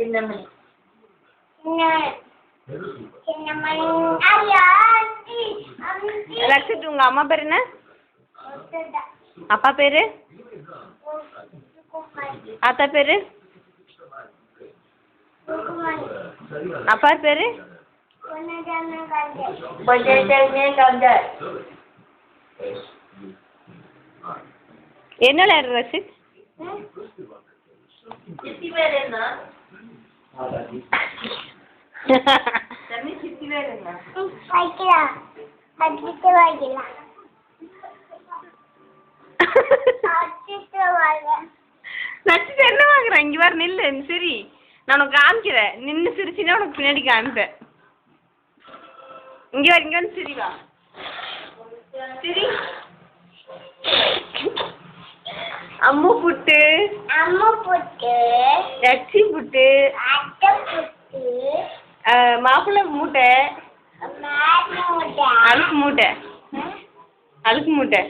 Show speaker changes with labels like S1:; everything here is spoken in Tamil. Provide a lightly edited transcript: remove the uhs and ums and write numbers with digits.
S1: சின்னமணி.
S2: சின்னமணி.
S3: லக்ஷித், உங்க அம்மா பேர் என்ன? அப்பா பேரு? அத்தா பேரு? அப்பா பேரு?
S1: கந்தர்.
S3: என்ன விளையாடுற ரஷித்?
S1: சித்தி பேர் என்ன? சித்தி பேர் என்ன?
S3: லட்சித் என்ன வாங்குறேன்? இங்க வர நில்லு, சரி நான் உனக்கு காமிக்கிறேன். நின்று சிரிச்சின்னா உனக்கு பின்னாடி காமிப்பேன். இங்க வர, இங்க வந்து சிரி வா. சிரி. அம்மு புட்டு, லட்சி புட்டு, மாப்பிள்ளை மூட்டை, அழுக்கு மூட்டை, அழுக்கு மூட்டை.